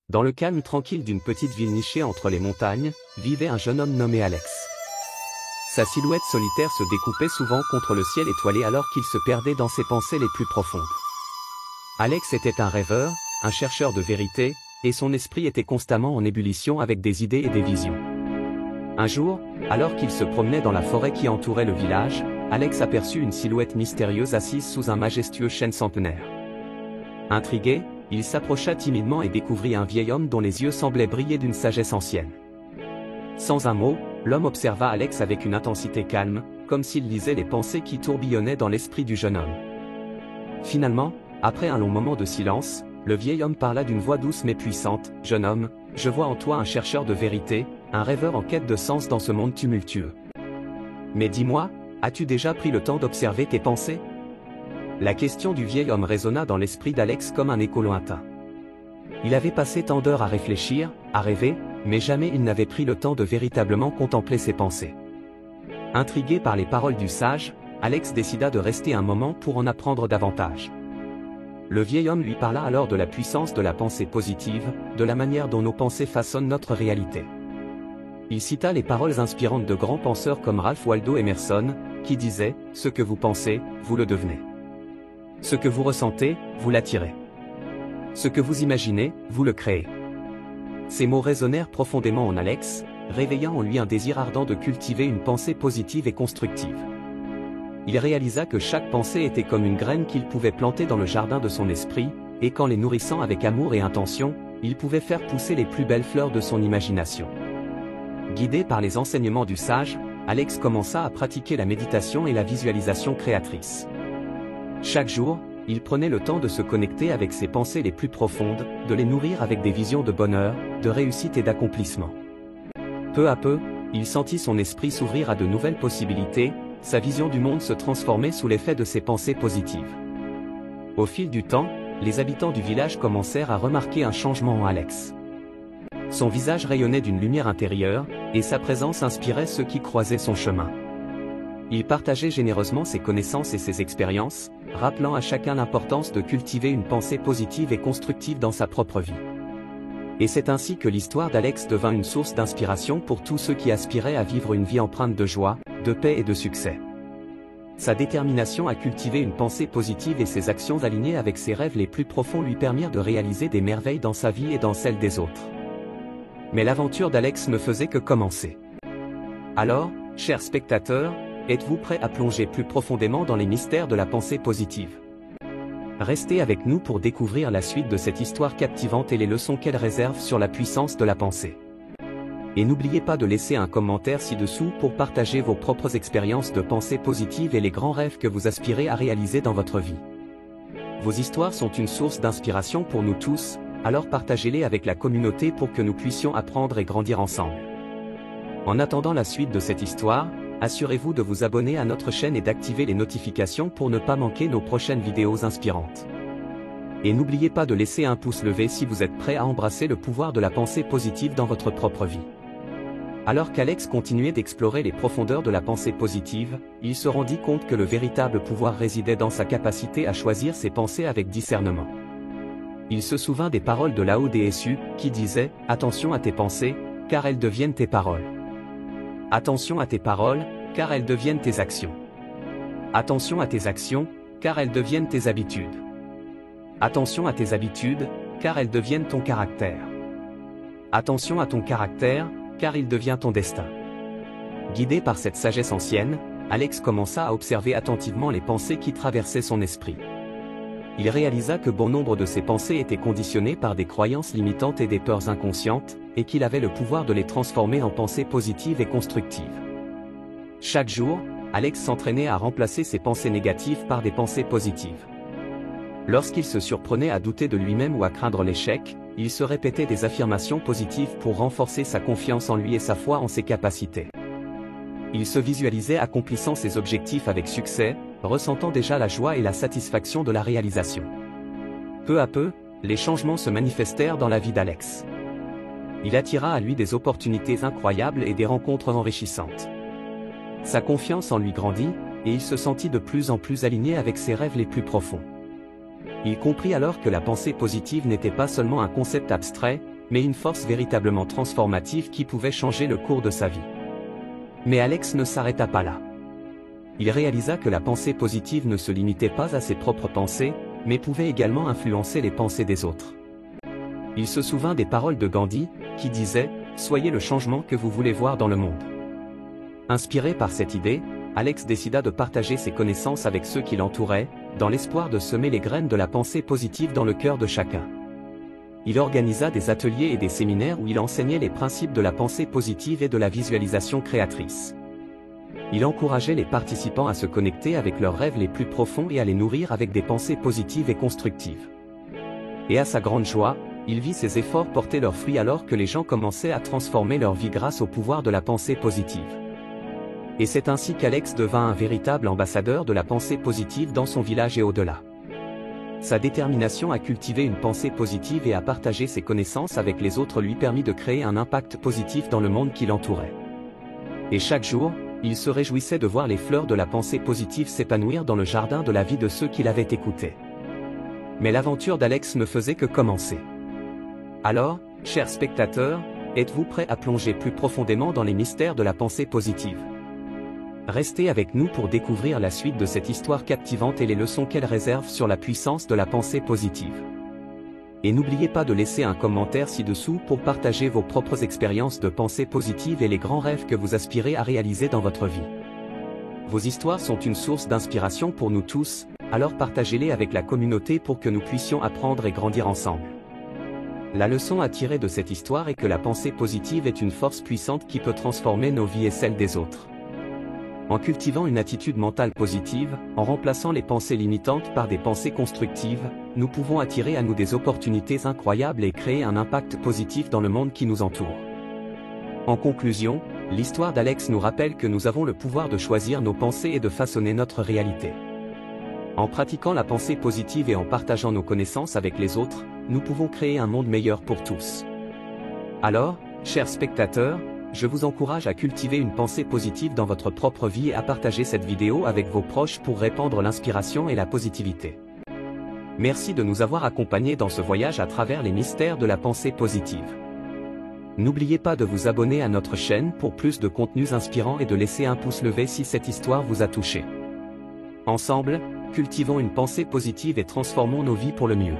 Dans le calme tranquille d'une petite ville nichée entre les montagnes, vivait un jeune homme nommé Alex. Sa silhouette solitaire se découpait souvent contre le ciel étoilé alors qu'il se perdait dans ses pensées les plus profondes. Alex était un rêveur, un chercheur de vérité, et son esprit était constamment en ébullition avec des idées et des visions. Un jour, alors qu'il se promenait dans la forêt qui entourait le village, Alex aperçut une silhouette mystérieuse assise sous un majestueux chêne centenaire. Intrigué, il s'approcha timidement et découvrit un vieil homme dont les yeux semblaient briller d'une sagesse ancienne. Sans un mot, l'homme observa Alex avec une intensité calme, comme s'il lisait les pensées qui tourbillonnaient dans l'esprit du jeune homme. Finalement, après un long moment de silence, le vieil homme parla d'une voix douce mais puissante. « Jeune homme, je vois en toi un chercheur de vérité, un rêveur en quête de sens dans ce monde tumultueux. Mais dis-moi, as-tu déjà pris le temps d'observer tes pensées ?» La question du vieil homme résonna dans l'esprit d'Alex comme un écho lointain. Il avait passé tant d'heures à réfléchir, à rêver, mais jamais il n'avait pris le temps de véritablement contempler ses pensées. Intrigué par les paroles du sage, Alex décida de rester un moment pour en apprendre davantage. Le vieil homme lui parla alors de la puissance de la pensée positive, de la manière dont nos pensées façonnent notre réalité. Il cita les paroles inspirantes de grands penseurs comme Ralph Waldo Emerson, qui disaient « Ce que vous pensez, vous le devenez. Ce que vous ressentez, vous l'attirez. Ce que vous imaginez, vous le créez. » Ces mots résonnèrent profondément en Alex, réveillant en lui un désir ardent de cultiver une pensée positive et constructive. Il réalisa que chaque pensée était comme une graine qu'il pouvait planter dans le jardin de son esprit, et qu'en les nourrissant avec amour et intention, il pouvait faire pousser les plus belles fleurs de son imagination. Guidé par les enseignements du sage, Alex commença à pratiquer la méditation et la visualisation créatrice. Chaque jour, il prenait le temps de se connecter avec ses pensées les plus profondes, de les nourrir avec des visions de bonheur, de réussite et d'accomplissement. Peu à peu, il sentit son esprit s'ouvrir à de nouvelles possibilités, sa vision du monde se transformait sous l'effet de ses pensées positives. Au fil du temps, les habitants du village commencèrent à remarquer un changement en Alex. Son visage rayonnait d'une lumière intérieure, et sa présence inspirait ceux qui croisaient son chemin. Il partageait généreusement ses connaissances et ses expériences, rappelant à chacun l'importance de cultiver une pensée positive et constructive dans sa propre vie. Et c'est ainsi que l'histoire d'Alex devint une source d'inspiration pour tous ceux qui aspiraient à vivre une vie empreinte de joie, de paix et de succès. Sa détermination à cultiver une pensée positive et ses actions alignées avec ses rêves les plus profonds lui permirent de réaliser des merveilles dans sa vie et dans celle des autres. Mais l'aventure d'Alex ne faisait que commencer. Alors, chers spectateurs, êtes-vous prêts à plonger plus profondément dans les mystères de la pensée positive? Restez avec nous pour découvrir la suite de cette histoire captivante et les leçons qu'elle réserve sur la puissance de la pensée. Et n'oubliez pas de laisser un commentaire ci-dessous pour partager vos propres expériences de pensée positive et les grands rêves que vous aspirez à réaliser dans votre vie. Vos histoires sont une source d'inspiration pour nous tous, alors partagez-les avec la communauté pour que nous puissions apprendre et grandir ensemble. En attendant la suite de cette histoire, assurez-vous de vous abonner à notre chaîne et d'activer les notifications pour ne pas manquer nos prochaines vidéos inspirantes. Et n'oubliez pas de laisser un pouce levé si vous êtes prêt à embrasser le pouvoir de la pensée positive dans votre propre vie. Alors qu'Alex continuait d'explorer les profondeurs de la pensée positive, il se rendit compte que le véritable pouvoir résidait dans sa capacité à choisir ses pensées avec discernement. Il se souvint des paroles de Lao Tzu, qui disait « Attention à tes pensées, car elles deviennent tes paroles. Attention à tes paroles, car elles deviennent tes actions. Attention à tes actions, car elles deviennent tes habitudes. Attention à tes habitudes, car elles deviennent ton caractère. Attention à ton caractère, car il devient ton destin. » Guidé par cette sagesse ancienne, Alex commença à observer attentivement les pensées qui traversaient son esprit. Il réalisa que bon nombre de ses pensées étaient conditionnées par des croyances limitantes et des peurs inconscientes, et qu'il avait le pouvoir de les transformer en pensées positives et constructives. Chaque jour, Alex s'entraînait à remplacer ses pensées négatives par des pensées positives. Lorsqu'il se surprenait à douter de lui-même ou à craindre l'échec, il se répétait des affirmations positives pour renforcer sa confiance en lui et sa foi en ses capacités. Il se visualisait accomplissant ses objectifs avec succès, ressentant déjà la joie et la satisfaction de la réalisation. Peu à peu, les changements se manifestèrent dans la vie d'Alex. Il attira à lui des opportunités incroyables et des rencontres enrichissantes. Sa confiance en lui grandit, et il se sentit de plus en plus aligné avec ses rêves les plus profonds. Il comprit alors que la pensée positive n'était pas seulement un concept abstrait, mais une force véritablement transformative qui pouvait changer le cours de sa vie. Mais Alex ne s'arrêta pas là. Il réalisa que la pensée positive ne se limitait pas à ses propres pensées, mais pouvait également influencer les pensées des autres. Il se souvint des paroles de Gandhi, qui disait « Soyez le changement que vous voulez voir dans le monde ». Inspiré par cette idée, Alex décida de partager ses connaissances avec ceux qui l'entouraient, dans l'espoir de semer les graines de la pensée positive dans le cœur de chacun. Il organisa des ateliers et des séminaires où il enseignait les principes de la pensée positive et de la visualisation créatrice. Il encourageait les participants à se connecter avec leurs rêves les plus profonds et à les nourrir avec des pensées positives et constructives. Et à sa grande joie, il vit ses efforts porter leurs fruits alors que les gens commençaient à transformer leur vie grâce au pouvoir de la pensée positive. Et c'est ainsi qu'Alex devint un véritable ambassadeur de la pensée positive dans son village et au-delà. Sa détermination à cultiver une pensée positive et à partager ses connaissances avec les autres lui permit de créer un impact positif dans le monde qui l'entourait. Et chaque jour, il se réjouissait de voir les fleurs de la pensée positive s'épanouir dans le jardin de la vie de ceux qui l'avaient écouté. Mais l'aventure d'Alex ne faisait que commencer. Alors, chers spectateurs, êtes-vous prêts à plonger plus profondément dans les mystères de la pensée positive ? Restez avec nous pour découvrir la suite de cette histoire captivante et les leçons qu'elle réserve sur la puissance de la pensée positive. Et n'oubliez pas de laisser un commentaire ci-dessous pour partager vos propres expériences de pensée positive et les grands rêves que vous aspirez à réaliser dans votre vie. Vos histoires sont une source d'inspiration pour nous tous, alors partagez-les avec la communauté pour que nous puissions apprendre et grandir ensemble. La leçon à tirer de cette histoire est que la pensée positive est une force puissante qui peut transformer nos vies et celles des autres. En cultivant une attitude mentale positive, en remplaçant les pensées limitantes par des pensées constructives, nous pouvons attirer à nous des opportunités incroyables et créer un impact positif dans le monde qui nous entoure. En conclusion, l'histoire d'Alex nous rappelle que nous avons le pouvoir de choisir nos pensées et de façonner notre réalité. En pratiquant la pensée positive et en partageant nos connaissances avec les autres, nous pouvons créer un monde meilleur pour tous. Alors, chers spectateurs, je vous encourage à cultiver une pensée positive dans votre propre vie et à partager cette vidéo avec vos proches pour répandre l'inspiration et la positivité. Merci de nous avoir accompagnés dans ce voyage à travers les mystères de la pensée positive. N'oubliez pas de vous abonner à notre chaîne pour plus de contenus inspirants et de laisser un pouce levé si cette histoire vous a touché. Ensemble, cultivons une pensée positive et transformons nos vies pour le mieux.